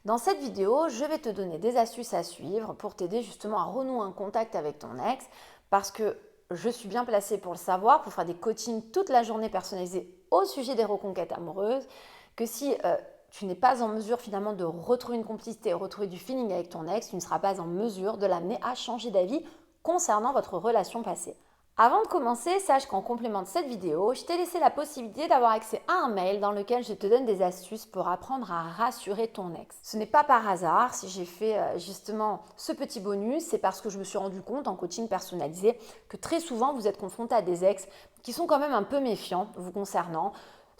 Dans cette vidéo, je vais te donner des astuces à suivre pour t'aider justement à renouer un contact avec ton ex parce que je suis bien placée pour le savoir, pour faire des coachings toute la journée personnalisés au sujet des reconquêtes amoureuses, que si tu n'es pas en mesure finalement de retrouver une complicité, retrouver du feeling avec ton ex, tu ne seras pas en mesure de l'amener à changer d'avis concernant votre relation passée. Avant de commencer, sache qu'en complément de cette vidéo, je t'ai laissé la possibilité d'avoir accès à un mail dans lequel je te donne des astuces pour apprendre à rassurer ton ex. Ce n'est pas par hasard si j'ai fait justement ce petit bonus, c'est parce que je me suis rendu compte en coaching personnalisé que très souvent vous êtes confronté à des ex qui sont quand même un peu méfiants vous concernant.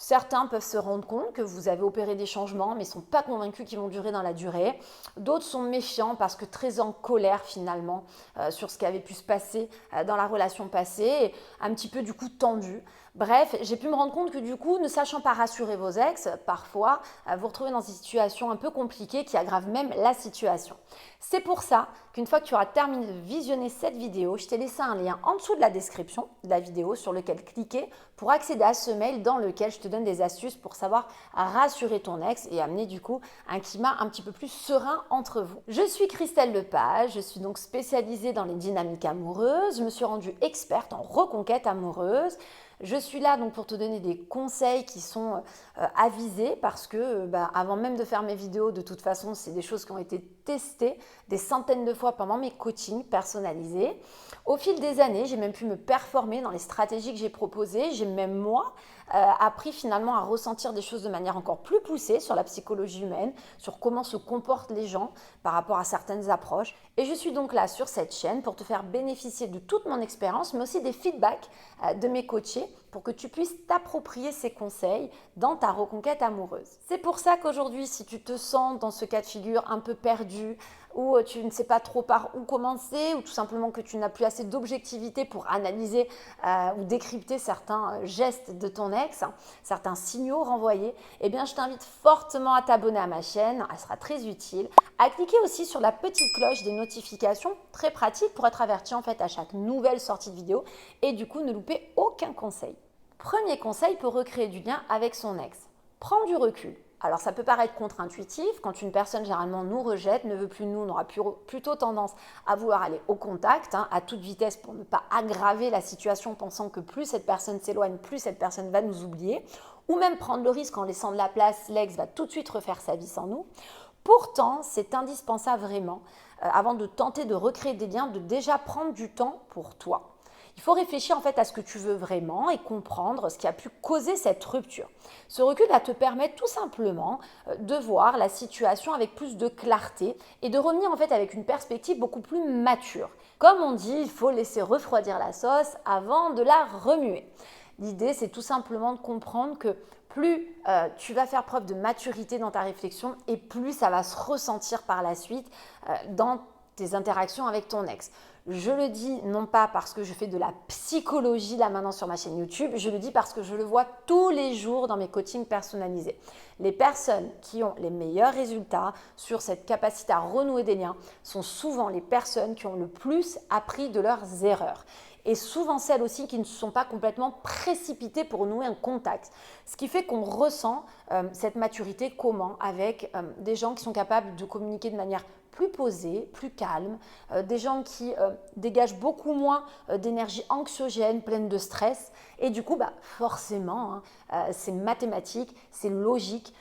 Certains peuvent se rendre compte que vous avez opéré des changements mais ne sont pas convaincus qu'ils vont durer dans la durée. D'autres sont méfiants parce que très en colère finalement sur ce qui avait pu se passer dans la relation passée, et un petit peu du coup tendu. Bref, j'ai pu me rendre compte que du coup, ne sachant pas rassurer vos ex, parfois, vous retrouvez dans des situations un peu compliquées qui aggravent même la situation. C'est pour ça qu'une fois que tu auras terminé de visionner cette vidéo, je t'ai laissé un lien en dessous de la description de la vidéo sur lequel cliquer pour accéder à ce mail dans lequel je te donne des astuces pour savoir rassurer ton ex et amener du coup un climat un petit peu plus serein entre vous. Je suis Christelle Lepage, je suis donc spécialisée dans les dynamiques amoureuses, je me suis rendue experte en reconquête amoureuse. Je suis là donc pour te donner des conseils qui sont avisés parce que avant même de faire mes vidéos, de toute façon, c'est des choses qui ont été testées des centaines de fois pendant mes coachings personnalisés. Au fil des années, j'ai même pu me performer dans les stratégies que j'ai proposées. J'ai même moi appris finalement à ressentir des choses de manière encore plus poussée sur la psychologie humaine, sur comment se comportent les gens par rapport à certaines approches. Et je suis donc là sur cette chaîne pour te faire bénéficier de toute mon expérience, mais aussi des feedbacks de mes coachés pour que tu puisses t'approprier ces conseils dans ta reconquête amoureuse. C'est pour ça qu'aujourd'hui, si tu te sens dans ce cas de figure un peu perdu, ou tu ne sais pas trop par où commencer, ou tout simplement que tu n'as plus assez d'objectivité pour analyser ou décrypter certains gestes de ton ex, certains signaux renvoyés, eh bien je t'invite fortement à t'abonner à ma chaîne, elle sera très utile, à cliquer aussi sur la petite cloche des notifications, très pratique pour être averti en fait à chaque nouvelle sortie de vidéo et du coup ne louper aucun conseil. Premier conseil pour recréer du lien avec son ex, prends du recul. Alors ça peut paraître contre-intuitif, quand une personne généralement nous rejette, ne veut plus de nous, on aura plutôt tendance à vouloir aller au contact, à toute vitesse pour ne pas aggraver la situation, pensant que plus cette personne s'éloigne, plus cette personne va nous oublier, ou même prendre le risque en laissant de la place, l'ex va tout de suite refaire sa vie sans nous. Pourtant, c'est indispensable vraiment, avant de tenter de recréer des liens, de déjà prendre du temps pour toi. Il faut réfléchir en fait à ce que tu veux vraiment et comprendre ce qui a pu causer cette rupture. Ce recul va te permettre tout simplement de voir la situation avec plus de clarté et de revenir en fait avec une perspective beaucoup plus mature. Comme on dit, il faut laisser refroidir la sauce avant de la remuer. L'idée, c'est tout simplement de comprendre que plus tu vas faire preuve de maturité dans ta réflexion et plus ça va se ressentir par la suite dans tes interactions avec ton ex. Je le dis non pas parce que je fais de la psychologie là maintenant sur ma chaîne YouTube, je le dis parce que je le vois tous les jours dans mes coachings personnalisés. Les personnes qui ont les meilleurs résultats sur cette capacité à renouer des liens sont souvent les personnes qui ont le plus appris de leurs erreurs. Et souvent celles aussi qui ne se sont pas complètement précipitées pour nouer un contact. Ce qui fait qu'on ressent cette maturité comment avec des gens qui sont capables de communiquer de manière plus posée, plus calme, des gens qui dégagent beaucoup moins d'énergie anxiogène, pleine de stress. Et du coup, forcément, c'est mathématique, c'est logique.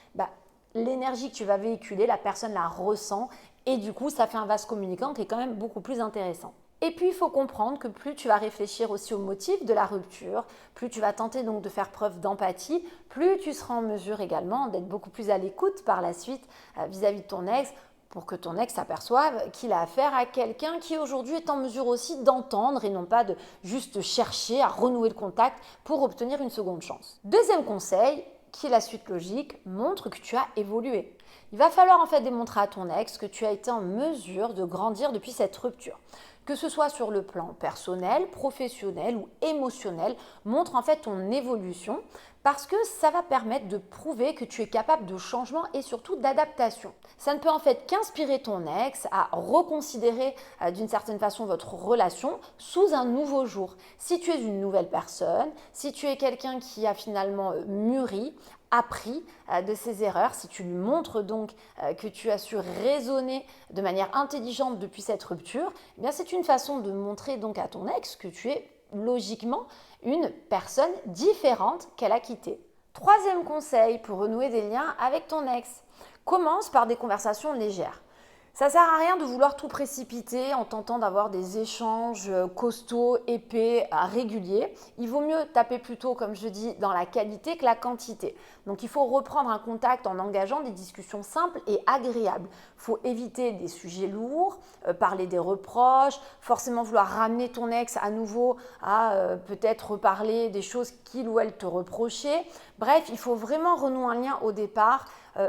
L'énergie que tu vas véhiculer, la personne la ressent et du coup, ça fait un vase communicant qui est quand même beaucoup plus intéressant. Et puis, il faut comprendre que plus tu vas réfléchir aussi au motif de la rupture, plus tu vas tenter donc de faire preuve d'empathie, plus tu seras en mesure également d'être beaucoup plus à l'écoute par la suite vis-à-vis de ton ex, pour que ton ex s'aperçoive qu'il a affaire à quelqu'un qui aujourd'hui est en mesure aussi d'entendre et non pas de juste chercher à renouer le contact pour obtenir une seconde chance. Deuxième conseil, qui est la suite logique, montre que tu as évolué. Il va falloir en fait démontrer à ton ex que tu as été en mesure de grandir depuis cette rupture. Que ce soit sur le plan personnel, professionnel ou émotionnel, montre en fait ton évolution parce que ça va permettre de prouver que tu es capable de changement et surtout d'adaptation. Ça ne peut en fait qu'inspirer ton ex à reconsidérer d'une certaine façon votre relation sous un nouveau jour. Si tu es une nouvelle personne, si tu es quelqu'un qui a finalement mûri, appris de ses erreurs, si tu lui montres donc que tu as su raisonner de manière intelligente depuis cette rupture, eh bien c'est une façon de montrer donc à ton ex que tu es logiquement une personne différente qu'elle a quittée. Troisième conseil pour renouer des liens avec ton ex, commence par des conversations légères. Ça ne sert à rien de vouloir tout précipiter en tentant d'avoir des échanges costauds, épais, réguliers. Il vaut mieux taper plutôt, comme je dis, dans la qualité que la quantité. Donc il faut reprendre un contact en engageant des discussions simples et agréables. Il faut éviter des sujets lourds, parler des reproches, forcément vouloir ramener ton ex à nouveau à peut-être reparler des choses qu'il ou elle te reprochait. Bref, il faut vraiment renouer un lien au départ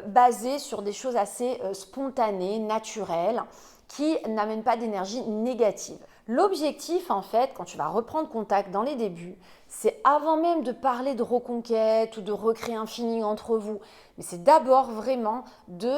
basé sur des choses assez spontanées, naturelles, qui n'amènent pas d'énergie négative. L'objectif, en fait, quand tu vas reprendre contact dans les débuts, c'est avant même de parler de reconquête ou de recréer un feeling entre vous, mais c'est d'abord vraiment de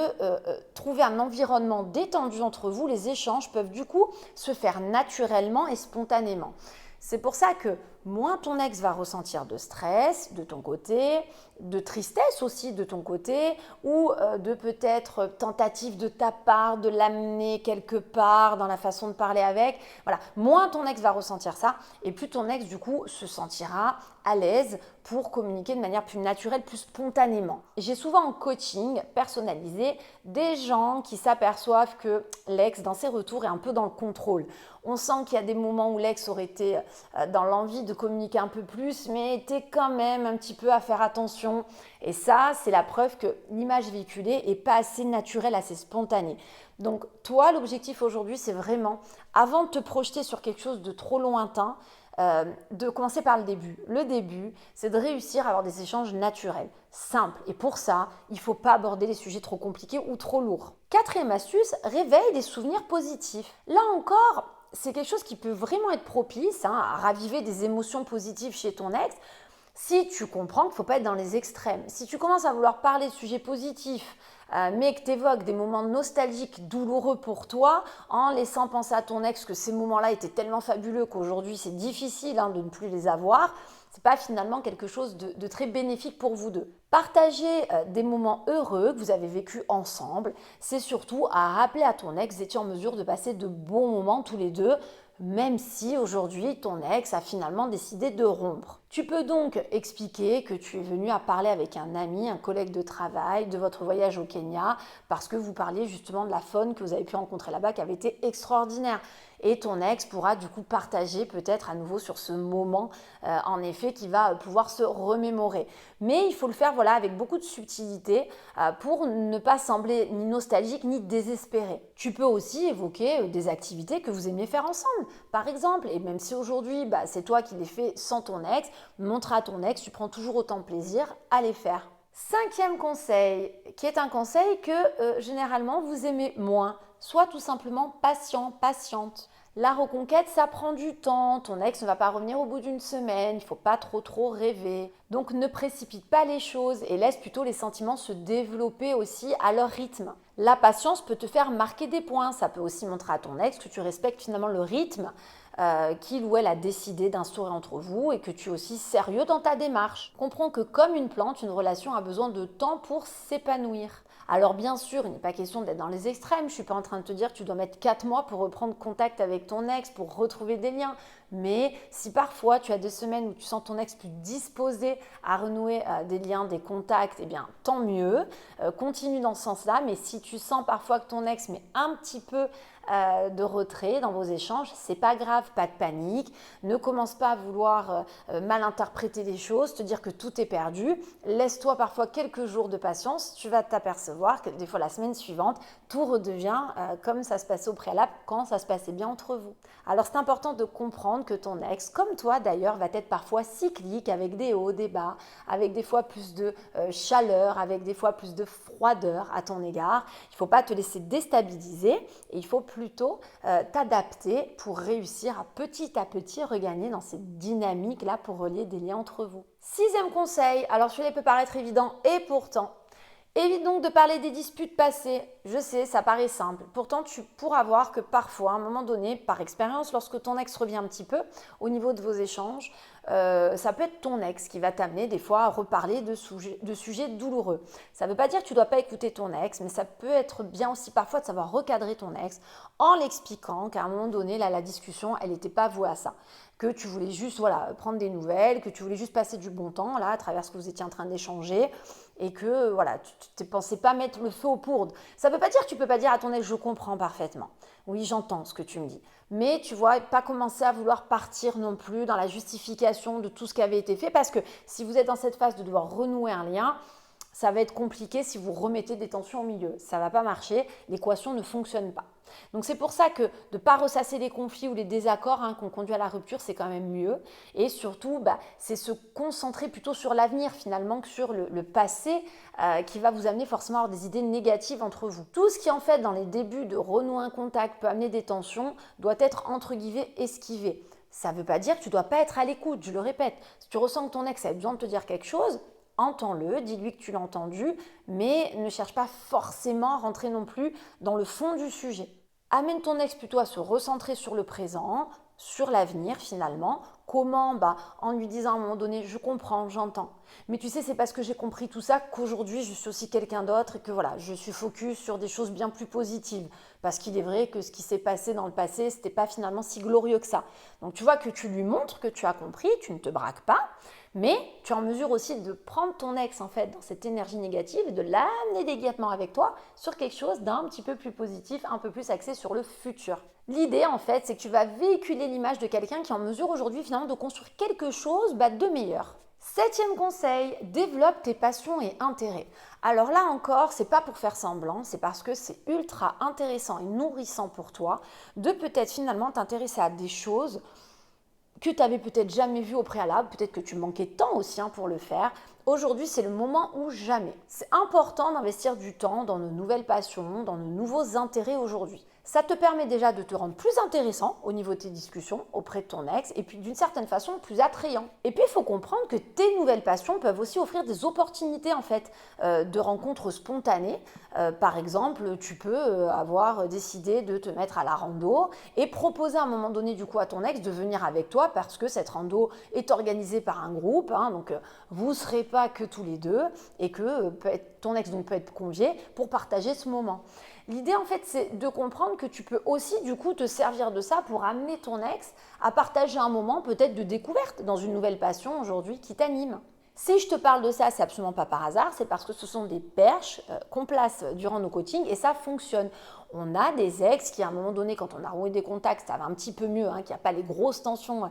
trouver un environnement détendu entre vous. Les échanges peuvent du coup se faire naturellement et spontanément. C'est pour ça que moins ton ex va ressentir de stress de ton côté, de tristesse aussi de ton côté, ou de peut-être tentative de ta part de l'amener quelque part dans la façon de parler avec. Voilà, moins ton ex va ressentir ça, et plus ton ex du coup se sentira à l'aise pour communiquer de manière plus naturelle, plus spontanément. J'ai souvent en coaching personnalisé des gens qui s'aperçoivent que l'ex dans ses retours est un peu dans le contrôle. On sent qu'il y a des moments où l'ex aurait été dans l'envie de communiquer un peu plus, mais était quand même un petit peu à faire attention. Et ça, c'est la preuve que l'image véhiculée n'est pas assez naturelle, assez spontanée. Donc toi, l'objectif aujourd'hui, c'est vraiment, avant de te projeter sur quelque chose de trop lointain, de commencer par le début. Le début, c'est de réussir à avoir des échanges naturels, simples. Et pour ça, il ne faut pas aborder les sujets trop compliqués ou trop lourds. Quatrième astuce, réveille des souvenirs positifs. Là encore, c'est quelque chose qui peut vraiment être propice à raviver des émotions positives chez ton ex. Si tu comprends qu'il ne faut pas être dans les extrêmes, si tu commences à vouloir parler de sujets positifs, mais que tu évoques des moments nostalgiques, douloureux pour toi, en laissant penser à ton ex que ces moments-là étaient tellement fabuleux qu'aujourd'hui c'est difficile de ne plus les avoir, c'est pas finalement quelque chose de très bénéfique pour vous deux. Partager des moments heureux que vous avez vécus ensemble, c'est surtout à rappeler à ton ex que vous étiez en mesure de passer de bons moments tous les deux, même si aujourd'hui ton ex a finalement décidé de rompre. Tu peux donc expliquer que tu es venu à parler avec un ami, un collègue de travail, de votre voyage au Kenya, parce que vous parliez justement de la faune que vous avez pu rencontrer là-bas qui avait été extraordinaire. Et ton ex pourra du coup partager peut-être à nouveau sur ce moment, en effet, qui va pouvoir se remémorer. Mais il faut le faire avec beaucoup de subtilité pour ne pas sembler ni nostalgique ni désespéré. Tu peux aussi évoquer des activités que vous aimiez faire ensemble, par exemple. Et même si aujourd'hui, c'est toi qui les fais sans ton ex, montre à ton ex, tu prends toujours autant de plaisir à les faire. Cinquième conseil, qui est un conseil que généralement vous aimez moins. Sois tout simplement patient, patiente. La reconquête, ça prend du temps. Ton ex ne va pas revenir au bout d'une semaine. Il ne faut pas trop rêver. Donc ne précipite pas les choses et laisse plutôt les sentiments se développer aussi à leur rythme. La patience peut te faire marquer des points. Ça peut aussi montrer à ton ex que tu respectes finalement le rythme qu'il ou elle a décidé d'instaurer entre vous et que tu es aussi sérieux dans ta démarche. Comprends que comme une plante, une relation a besoin de temps pour s'épanouir. Alors bien sûr, il n'est pas question d'être dans les extrêmes. Je ne suis pas en train de te dire que tu dois mettre 4 mois pour reprendre contact avec ton ex, pour retrouver des liens. Mais si parfois tu as des semaines où tu sens ton ex plus disposé à renouer des liens, des contacts, eh bien tant mieux. Continue dans ce sens-là. Mais si tu sens parfois que ton ex met un petit peu de retrait dans vos échanges, c'est pas grave, pas de panique. Ne commence pas à vouloir mal interpréter les choses, te dire que tout est perdu. Laisse-toi parfois quelques jours de patience. Tu vas t'apercevoir que des fois la semaine suivante, tout redevient comme ça se passait au préalable quand ça se passait bien entre vous. Alors c'est important de comprendre que ton ex, comme toi d'ailleurs, va être parfois cyclique avec des hauts, des bas, avec des fois plus de chaleur, avec des fois plus de froideur à ton égard. Il ne faut pas te laisser déstabiliser et il faut plutôt t'adapter pour réussir à petit regagner dans cette dynamique-là pour relier des liens entre vous. Sixième conseil, alors celui-là peut paraître évident et pourtant, évite donc de parler des disputes passées. je sais, ça paraît simple. Pourtant, tu pourras voir que parfois, à un moment donné, par expérience, lorsque ton ex revient un petit peu au niveau de vos échanges, ça peut être ton ex qui va t'amener des fois à reparler de sujets douloureux. Ça ne veut pas dire que tu ne dois pas écouter ton ex, mais ça peut être bien aussi parfois de savoir recadrer ton ex en l'expliquant qu'à un moment donné, là, la discussion, elle n'était pas vouée à ça. Que tu voulais juste prendre des nouvelles, que tu voulais juste passer du bon temps là, à travers ce que vous étiez en train d'échanger et que tu ne pensais pas mettre le feu aux poudres. Ça ne veut pas dire que tu ne peux pas dire à ton ex, je comprends parfaitement. Oui, j'entends ce que tu me dis. Mais tu vois, pas commencer à vouloir partir non plus dans la justification de tout ce qui avait été fait parce que si vous êtes dans cette phase de devoir renouer un lien, ça va être compliqué si vous remettez des tensions au milieu. Ça ne va pas marcher, l'équation ne fonctionne pas. Donc c'est pour ça que de ne pas ressasser les conflits ou les désaccords qu'on conduit à la rupture, c'est quand même mieux. Et surtout, c'est se concentrer plutôt sur l'avenir finalement que sur le passé qui va vous amener forcément à avoir des idées négatives entre vous. Tout ce qui en fait dans les débuts de renouer un contact peut amener des tensions doit être entre guillemets esquivé. Ça ne veut pas dire que tu ne dois pas être à l'écoute, je le répète. Si tu ressens que ton ex a besoin de te dire quelque chose, entends-le, dis-lui que tu l'as entendu, mais ne cherche pas forcément à rentrer non plus dans le fond du sujet. Amène ton ex plutôt à se recentrer sur le présent, sur l'avenir finalement. Comment en lui disant à un moment donné, je comprends, j'entends. Mais tu sais, c'est parce que j'ai compris tout ça qu'aujourd'hui, je suis aussi quelqu'un d'autre et que je suis focus sur des choses bien plus positives. Parce qu'il est vrai que ce qui s'est passé dans le passé, ce n'était pas finalement si glorieux que ça. Donc tu vois que tu lui montres que tu as compris, tu ne te braques pas, mais tu es en mesure aussi de prendre ton ex en fait dans cette énergie négative et de l'amener délicatement avec toi sur quelque chose d'un petit peu plus positif, un peu plus axé sur le futur. L'idée en fait, c'est que tu vas véhiculer l'image de quelqu'un qui est en mesure aujourd'hui finalement de construire quelque chose de meilleur. 7e conseil, développe tes passions et intérêts. Alors là encore, c'est pas pour faire semblant, c'est parce que c'est ultra intéressant et nourrissant pour toi de peut-être finalement t'intéresser à des choses que tu n'avais peut-être jamais vues au préalable, peut-être que tu manquais de temps aussi pour le faire. Aujourd'hui, c'est le moment ou jamais. C'est important d'investir du temps dans nos nouvelles passions, dans nos nouveaux intérêts aujourd'hui. Ça te permet déjà de te rendre plus intéressant au niveau de tes discussions auprès de ton ex et puis d'une certaine façon plus attrayant. Et puis il faut comprendre que tes nouvelles passions peuvent aussi offrir des opportunités en fait de rencontres spontanées. Par exemple, tu peux avoir décidé de te mettre à la rando et proposer à un moment donné du coup à ton ex de venir avec toi parce que cette rando est organisée par un groupe, donc vous ne serez pas que tous les deux et que ton ex donc peut être convié pour partager ce moment. L'idée en fait c'est de comprendre que tu peux aussi du coup te servir de ça pour amener ton ex à partager un moment peut-être de découverte dans une nouvelle passion aujourd'hui qui t'anime. Si je te parle de ça, c'est absolument pas par hasard, c'est parce que ce sont des perches qu'on place durant nos coachings et ça fonctionne. On a des ex qui, à un moment donné, quand on a renoué des contacts, ça va un petit peu mieux, qu'il n'y a pas les grosses tensions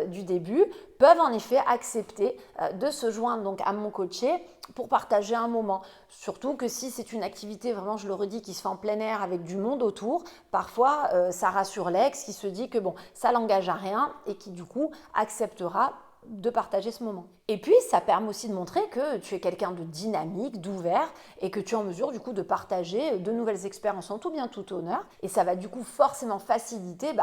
du début, peuvent en effet accepter de se joindre donc à mon coaché pour partager un moment. Surtout que si c'est une activité, vraiment, je le redis, qui se fait en plein air avec du monde autour, parfois ça rassure l'ex qui se dit que ça l'engage à rien et qui du coup acceptera de partager ce moment. Et puis, ça permet aussi de montrer que tu es quelqu'un de dynamique, d'ouvert et que tu es en mesure du coup de partager de nouvelles expériences en tout bien tout honneur. Et ça va du coup forcément faciliter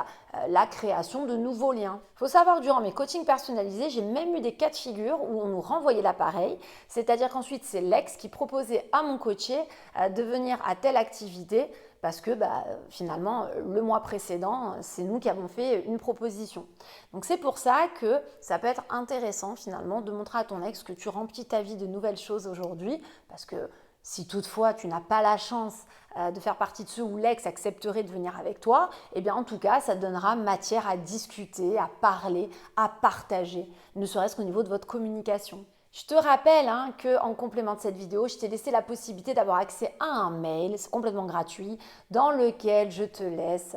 la création de nouveaux liens. Il faut savoir que durant mes coachings personnalisés, j'ai même eu des cas de figure où on nous renvoyait l'appareil. C'est-à-dire qu'ensuite, c'est l'ex qui proposait à mon coaché de venir à telle activité parce que finalement, le mois précédent, c'est nous qui avons fait une proposition. Donc c'est pour ça que ça peut être intéressant finalement de montrer à ton ex que tu remplis ta vie de nouvelles choses aujourd'hui, parce que si toutefois tu n'as pas la chance de faire partie de ceux où l'ex accepterait de venir avec toi, eh bien en tout cas, ça te donnera matière à discuter, à parler, à partager, ne serait-ce qu'au niveau de votre communication. Je te rappelle qu'en complément de cette vidéo, je t'ai laissé la possibilité d'avoir accès à un mail, c'est complètement gratuit, dans lequel je te laisse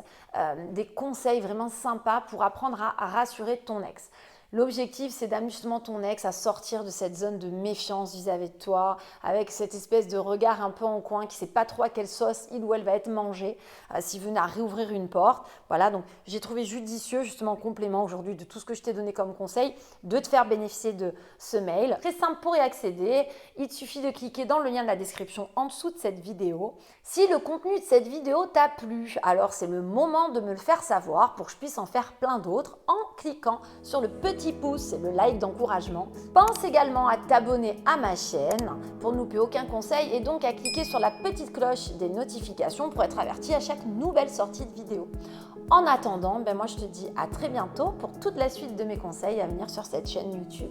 des conseils vraiment sympas pour apprendre à rassurer ton ex. L'objectif, c'est d'amener justement ton ex à sortir de cette zone de méfiance vis-à-vis de toi, avec cette espèce de regard un peu en coin qui ne sait pas trop à quelle sauce il ou elle va être mangée s'il venait à réouvrir une porte. Voilà, donc j'ai trouvé judicieux justement en complément aujourd'hui de tout ce que je t'ai donné comme conseil, de te faire bénéficier de ce mail. Très simple pour y accéder, il te suffit de cliquer dans le lien de la description en dessous de cette vidéo. Si le contenu de cette vidéo t'a plu, alors c'est le moment de me le faire savoir pour que je puisse en faire plein d'autres en cliquant sur le petit petit pouce et le like d'encouragement. Pense également à t'abonner à ma chaîne pour ne louper aucun conseil et donc à cliquer sur la petite cloche des notifications pour être averti à chaque nouvelle sortie de vidéo. En attendant, moi je te dis à très bientôt pour toute la suite de mes conseils à venir sur cette chaîne YouTube.